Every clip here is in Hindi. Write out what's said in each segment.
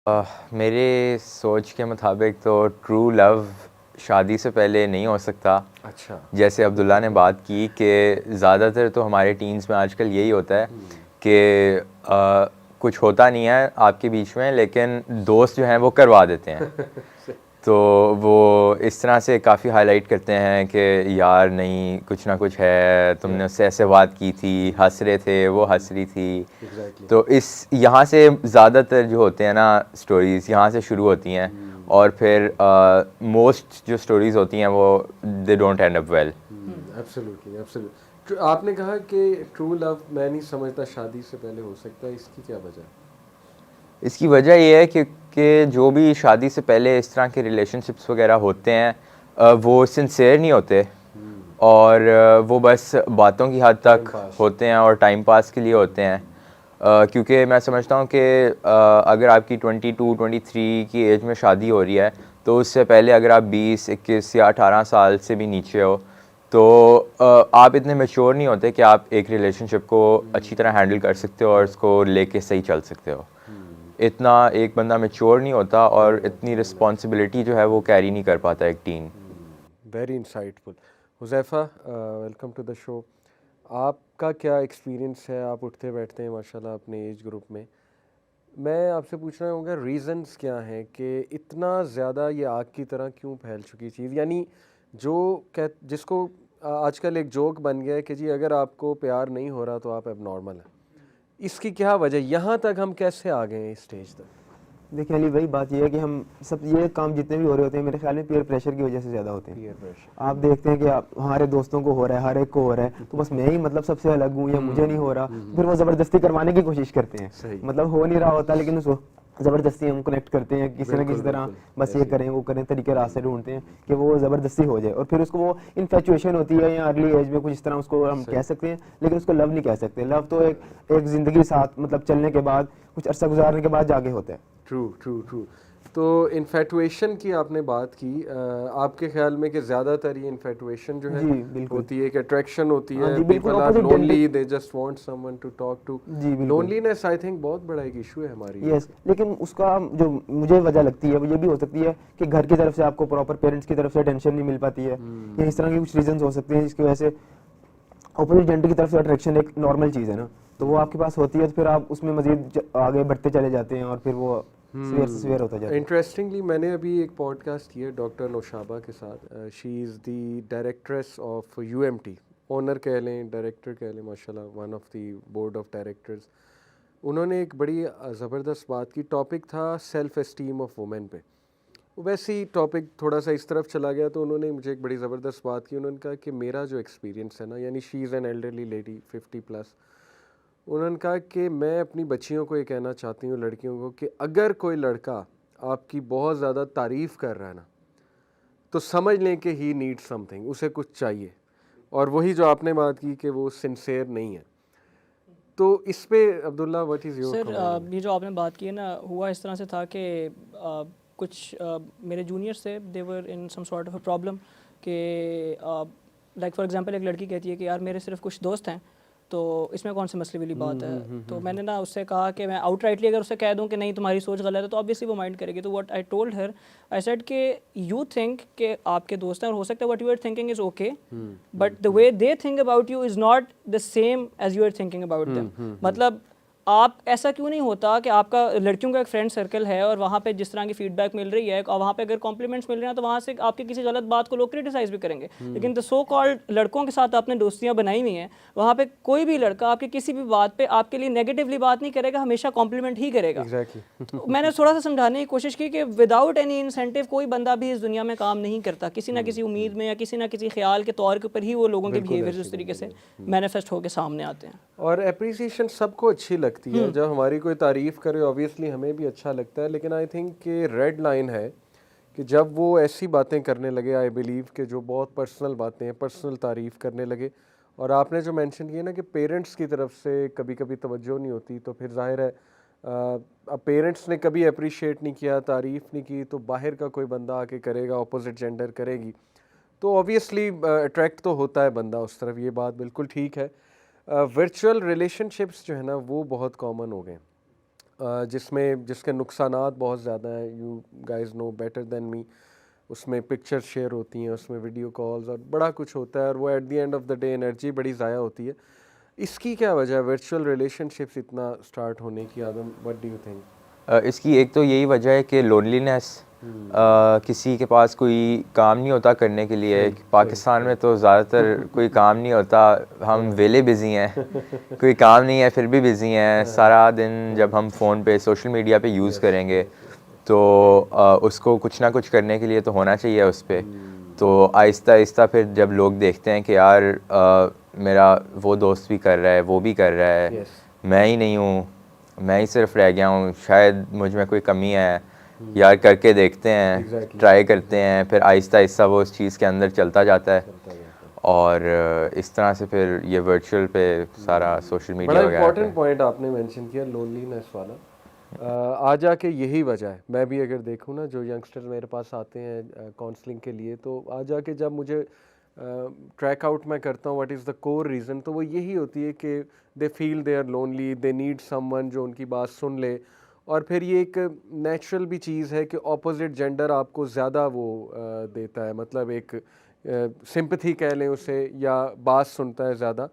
मेरे सोच के मुताबिक तो ट्रू लव शादी से पहले नहीं हो सकता। अच्छा। जैसे अब्दुल्ला ने बात की कि ज़्यादातर तो हमारे टीन्स में आजकल यही होता है कि कुछ होता नहीं है आपके बीच में, लेकिन दोस्त जो हैं वो करवा देते हैं। तो वो इस तरह से काफ़ी हाईलाइट करते हैं कि यार नहीं, कुछ ना कुछ है, तुमने उससे ऐसे बात की थी, हंस रहे थे, वो हंस रही थी। एग्जैक्टली। तो इस यहाँ से ज़्यादातर जो होते हैं ना स्टोरीज़ यहाँ से शुरू होती हैं, और फिर मोस्ट जो स्टोरीज़ होती हैं वो they don't and up well. Absolutely absolutely. आपने कहा कि ट्रू लव मैं नहीं समझता शादी से पहले हो सकता है, इसकी क्या वजह? इसकी वजह ये है कि जो भी शादी से पहले इस तरह के रिलेशनशिप्स वगैरह होते हैं वो सिंसेयर नहीं होते, और वो बस बातों की हद टाइम तक पास। होते हैं और टाइम पास के लिए होते हैं। क्योंकि मैं समझता हूँ कि अगर आपकी 22-23 की एज में शादी हो रही है, तो उससे पहले अगर आप 20, 21 या 18 साल से भी नीचे हो, तो आप इतने मैच्योर नहीं होते कि आप एक रिलेशनशिप को अच्छी तरह हैंडल कर सकते हो और उसको लेके सही चल सकते हो। इतना एक बंदा मैच्योर नहीं होता और इतनी रिस्पॉन्सिबिलिटी जो है वो कैरी नहीं कर पाता एक teen. Very insightful. Huzaifa, welcome to the show. आपका क्या एक्सपीरियंस है? आप उठते बैठते हैं माशाल्लाह अपने एज ग्रुप में। मैं आपसे पूछना चाहूँगा रीज़न्स क्या हैं कि इतना ज़्यादा ये आग की तरह क्यों फैल चुकी चीज़? यानी जो कह जिसको आजकल एक जोक बन गया है कि जी अगर आपको प्यार नहीं हो रहा तो आप एबनॉर्मल हैं। इसकी क्या वजह? यहाँ तक हम कैसे आ गए हैं इस स्टेज तक? देखिए अली, वही बात ये है कि हम सब ये काम जितने भी हो रहे होते हैं मेरे ख्याल में पीयर प्रेशर की वजह से ज़्यादा होते हैं। Peer pressure. आप देखते हैं कि आप हमारे दोस्तों को हो रहा है, हर एक को हो रहा है, तो बस मैं ही मतलब सबसे अलग हूँ या मुझे नहीं हो रहा, तो फिर वो ज़बरदस्ती करवाने की कोशिश करते हैं। सही। मतलब हो नहीं रहा होता लेकिन उसको ज़बरदस्ती हम कनेक्ट करते हैं किसी ना बिल्कुल किसी तरह, बिल्कुल बस ये ऐसे ही। करें वो करें, तरीके रास्ते ढूंढते हैं कि वो ज़बरदस्ती हो जाए, और फिर उसको वो इन्फेचुएशन होती है या अर्ली एज में कुछ इस तरह उसको हम सही। कह सकते हैं, लेकिन उसको लव नहीं कह सकते। लव तो एक ज़िंदगी साथ मतलब चलने के बाद, कुछ अरसा गुजारने के बाद जाके होता है। True true true. तो इन्फेटुएशन की आपने बात की, आपके ख्याल में कि ज़्यादातर ये इन्फेटुएशन जो है जी बिल्कुल। होती है, एक अट्रैक्शन होती हाँ है, जी, बिल्कुल people are opposite gender. Lonely, they just want someone to talk to. जी बिल्कुल। लोनलीनेस आई थिंक बहुत बड़ा एक इशू है हमारी यस, लेकिन उसका जो मुझे वजह लगती है वो ये भी हो सकती है कि घर की तरफ से आपको प्रॉपर पेरेंट्स की तरफ से अटेंशन नहीं मिल पाती है, या इस तरह की कुछ रीजंस हो सकते हैं जिसकी वजह से अपोजिट जेंडर की तरफ से अट्रैक्शन एक नॉर्मल चीज़ है ना, तो वो आपके पास होती है, तो फिर आप उसमें मजीद आगे बढ़ते चले जाते हैं और फिर वो सवेयर से सवेयर होता जाता है। इंटरेस्टिंगली मैंने अभी एक पॉडकास्ट किया डॉक्टर नौशाबा के साथ। She is the directress of UMT, owner कह लें, डायरेक्टर कह लें, माशाल्लाह one of the board of directors. उन्होंने एक बड़ी ज़बरदस्त बात की, टॉपिक था सेल्फ़ एस्टीम ऑफ वुमेन पे। वैसे ही टॉपिक थोड़ा सा इस तरफ चला गया तो उन्होंने मुझे एक बड़ी ज़बरदस्त बात की। उन्होंने कहा कि मेरा जो एक्सपीरियंस है ना, यानी she is an elderly lady 50+, उन्होंने कहा कि मैं अपनी बच्चियों को ये कहना चाहती हूँ, लड़कियों को, कि अगर कोई लड़का आपकी बहुत ज़्यादा तारीफ़ कर रहा है ना, तो समझ लें कि ही नीड समथिंग, उसे कुछ चाहिए। और वही जो आपने बात की कि वो सिंसेयर नहीं है। तो इस पे Abdullah, what is your sir comment? ये जो आपने बात की है ना, हुआ इस तरह से था कि कुछ मेरे जूनियर्स थे, they were in some sort of a problem कि लाइक फॉर एग्जांपल एक लड़की कहती है कि यार मेरे सिर्फ कुछ दोस्त हैं, तो इसमें कौन सी मसले वाली बात है। तो मैंने ना उससे कहा कि मैं आउटराइटली अगर उससे कह दूं कि नहीं तुम्हारी सोच गलत है, तो ऑब्वियसली वो माइंड करेगी। तो what I told her, I said कि यू थिंक कि आपके दोस्त हैं और हो सकता है what you are thinking is okay, but the way they think about you is not the same as you are thinking about them. मतलब आप ऐसा क्यों नहीं होता कि आपका लड़कियों का एक फ्रेंड सर्कल है और वहाँ पे जिस तरह की फीडबैक मिल रही है और वहाँ पे अगर कॉम्प्लीमेंट्स मिल रहे हैं तो वहाँ से आपकी किसी गलत बात को लोग क्रिटिसाइज भी करेंगे। लेकिन द सो कॉल्ड लड़कों के साथ आपने दोस्तियाँ बनाई हुई हैं, वहाँ पे कोई भी लड़का आपकी किसी भी बात पे आपके लिए नेगेटिवली बात नहीं करेगा, हमेशा कॉम्प्लीमेंट ही करेगा। एग्जैक्टली। तो मैंने थोड़ा सा समझाने की कोशिश की कि विदाउट एनी इंसेंटिव कोई बंदा भी इस दुनिया में काम नहीं करता, किसी ना किसी उम्मीद में या किसी ना किसी ख्याल के तौर के ऊपर ही वो लोगों के बिल्कुल बिहेवियर्स ऐसी उस तरीके से ज़िंदगी। मैनिफेस्ट होकर सामने आते हैं। और अप्रिसिएशन सबको अच्छी लगती है, जब हमारी कोई तारीफ़ करे ऑब्वियसली हमें भी अच्छा लगता है, लेकिन आई थिंक कि रेड लाइन है कि जब वो ऐसी बातें करने लगे, आई बिलीव कि जो बहुत पर्सनल बातें हैं, पर्सनल तारीफ़ करने लगे। और आपने जो मेंशन किया ना कि पेरेंट्स की तरफ से कभी कभी तवज्जो नहीं होती, तो फिर जाहिर है अब पेरेंट्स ने कभी अप्रिशिएट नहीं किया, तारीफ़ नहीं की, तो बाहर का कोई बंदा आके करेगा, अपोजिट जेंडर करेगी, तो ऑब्वियसली अट्रैक्ट तो होता है बंदा उस तरफ। ये बात बिल्कुल ठीक है। वर्चुअल रिलेशनशिप्स जो है ना वो बहुत कॉमन हो गए। जिसमें जिसके नुकसानात बहुत ज़्यादा हैं, you guys know better than me. उसमें पिक्चर शेयर होती हैं, उसमें वीडियो कॉल्स और बड़ा कुछ होता है, और वो at the end of the day energy बड़ी ज़ाया होती है। इसकी क्या वजह है वर्चुअल रिलेशनशिप्स इतना स्टार्ट होने की? आदम, व्हाट डू यू थिंक? इसकी एक तो यही वजह है कि लोनलीनेस, किसी के पास कोई काम नहीं होता करने के लिए। पाकिस्तान में तो ज़्यादातर कोई काम नहीं होता, हम वेले बिज़ी हैं, कोई काम नहीं है फिर भी बिज़ी हैं। सारा दिन जब हम फ़ोन पे सोशल मीडिया पे यूज़ करेंगे तो उसको कुछ ना कुछ करने के लिए तो होना चाहिए उस पर। तो आहिस्ता आहिस्ता फिर जब लोग देखते हैं कि यार मेरा वो दोस्त भी कर रहा है, वो भी कर रहा है, मैं ही नहीं हूँ, मैं ही सिर्फ रह गया हूँ, शायद मुझ में कोई कमी है, यार करके देखते हैं, ट्राई करते हैं। फिर आहिस्ता आहिस्ता वो उस चीज़ के अंदर चलता जाता है, और इस तरह से फिर ये वर्चुअल पे सारा सोशल मीडिया बड़ा वगैरह इंपॉर्टेंट पे। पॉइंट आपने मेंशन किया, लोनलीनेस वाला। आ जाके यही वजह है। मैं भी अगर देखूँ ना, जो यंगस्टर्स मेरे पास आते हैं काउंसलिंग के लिए, तो आ जाके जब मुझे ट्रैक आउट मैं करता हूँ what is the core reason, तो वो यही होती है कि they feel they are lonely, they need someone जो उनकी बात सुन ले। और फिर ये एक नेचुरल भी चीज़ है कि ऑपोजिट जेंडर आपको ज़्यादा वो देता है, मतलब एक सिंपैथी कह लें उसे, या बात सुनता है ज़्यादा।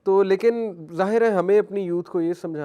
तो लेकिन ज़ाहिर है हमें अपनी यूथ को ये समझा